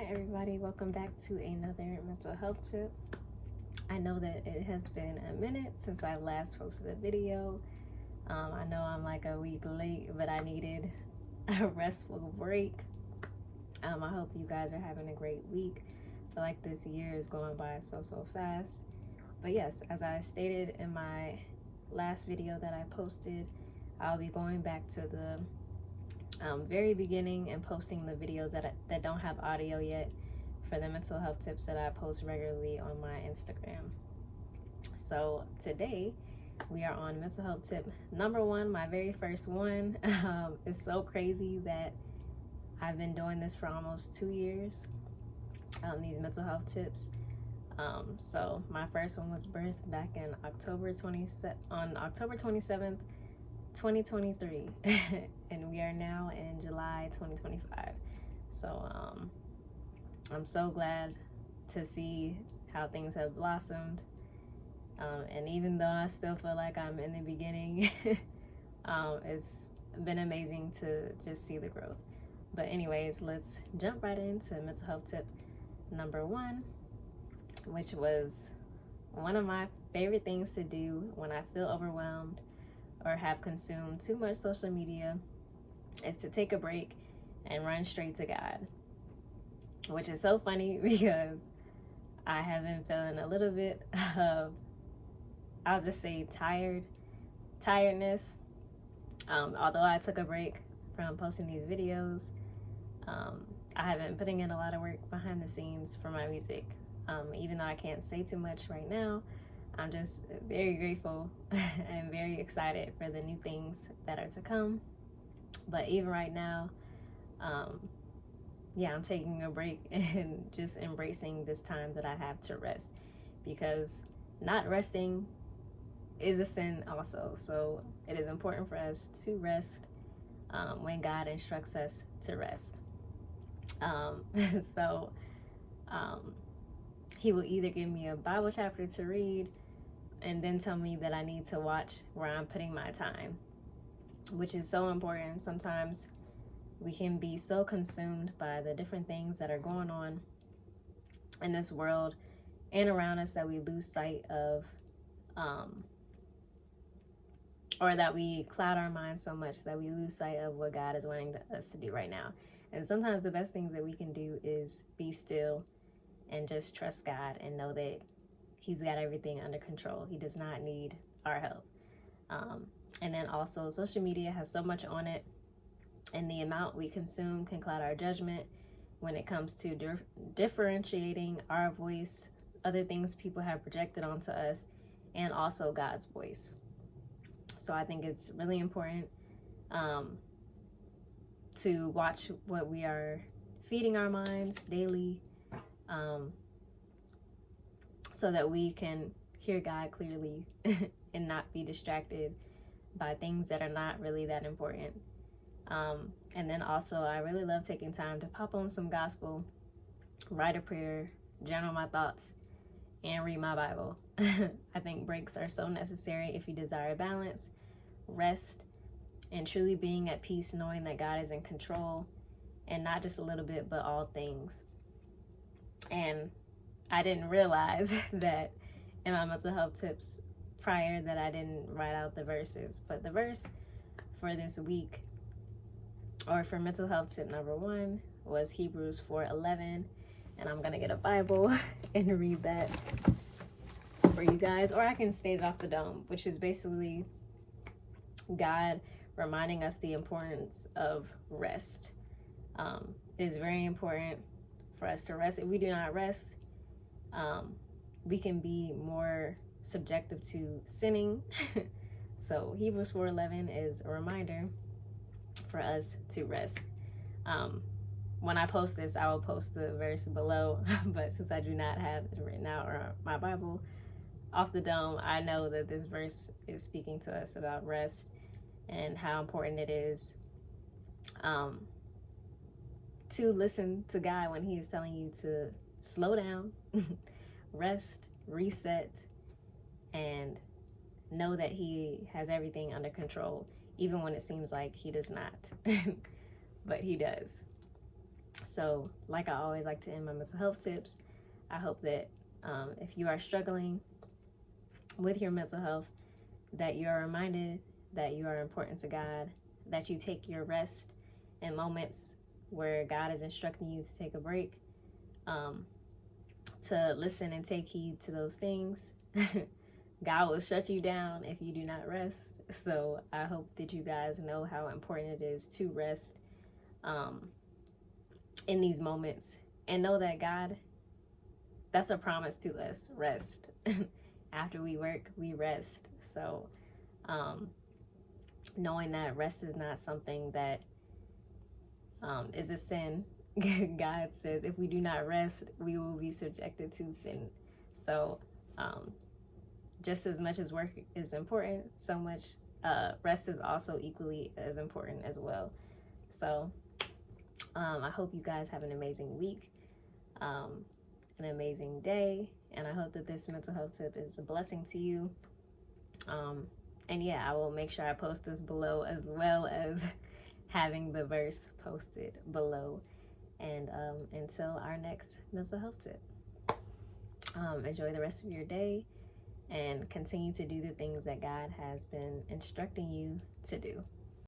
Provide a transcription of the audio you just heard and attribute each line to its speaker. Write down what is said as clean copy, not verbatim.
Speaker 1: Hi everybody, welcome back to another mental health tip. I know that it has been a minute since I last posted a video. I know I'm like a week late, but I needed a restful break. I hope you guys are having a great week. I feel like this year is going by so fast. But yes, as I stated in my last video that I posted, I'll be going back to the very beginning and posting the videos that don't have audio yet for the mental health tips that I post regularly on my Instagram. So today we are on mental health tip number 1, my very first one. It's so crazy that I've been doing this for almost 2 years, these mental health tips. So my first one was birthed back in October 27th, 2023 and we are now in July 2025. So I'm so glad to see how things have blossomed, and even though I still feel like I'm in the beginning, it's been amazing to just see the growth. But anyways, let's jump right into mental health tip number 1, which was one of my favorite things to do when I feel overwhelmed or have consumed too much social media, is to take a break and run straight to God. Which is so funny because I have been feeling a little bit of, I'll just say tiredness. Although I took a break from posting these videos, I have been putting in a lot of work behind the scenes for my music. Even though I can't say too much right now, I'm just very grateful and very excited for the new things that are to come. But even right now, I'm taking a break and just embracing this time that I have to rest, because not resting is a sin also. So it is important for us to rest when God instructs us to rest. He will either give me a Bible chapter to read and then tell me that I need to watch where I'm putting my time, which is so important. Sometimes we can be so consumed by the different things that are going on in this world and around us that we lose sight of, or that we cloud our minds so much that we lose sight of what God is wanting us to do right now. And sometimes the best things that we can do is be still and just trust God and know that He's got everything under control. He does not need our help. And then also, social media has so much on it, and the amount we consume can cloud our judgment when it comes to differentiating our voice, other things people have projected onto us, and also God's voice. So I think it's really important to watch what we are feeding our minds daily, so that we can hear God clearly and not be distracted by things that are not really that important. And then also, I really love taking time to pop on some gospel, write a prayer, journal my thoughts, and read my Bible. I think breaks are so necessary if you desire balance, rest, and truly being at peace, knowing that God is in control, and not just a little bit, but all things. And I didn't realize that in my mental health tips prior that I didn't write out the verses, but the verse for this week, or for mental health tip number 1, was Hebrews 4:11, and I'm gonna get a Bible and read that for you guys, or I can state it off the dome, which is basically God reminding us the importance of rest. It is very important for us to rest. If we do not rest, we can be more subjective to sinning. So Hebrews 4:11 is a reminder for us to rest. When I post this, I will post the verse below, but since I do not have it written out or my Bible off the dome, I know that this verse is speaking to us about rest and how important it is to listen to God when He is telling you to slow down, rest, reset, and know that He has everything under control, even when it seems like He does not. But He does. So like I always like to end my mental health tips, I hope that if you are struggling with your mental health, that you are reminded that you are important to God, that you take your rest in moments where God is instructing you to take a break, to listen and take heed to those things. God will shut you down if you do not rest. So I hope that you guys know how important it is to rest in these moments, and know that God, that's a promise to us, rest. After we work, we rest. So knowing that rest is not something that is a sin. God says if we do not rest, we will be subjected to sin. So just as much as work is important, so much rest is also equally as important as well. So I hope you guys have an amazing week, an amazing day, and I hope that this mental health tip is a blessing to you. And yeah, I will make sure I post this below, as well as having the verse posted below. And until our next mental health tip, enjoy the rest of your day and continue to do the things that God has been instructing you to do.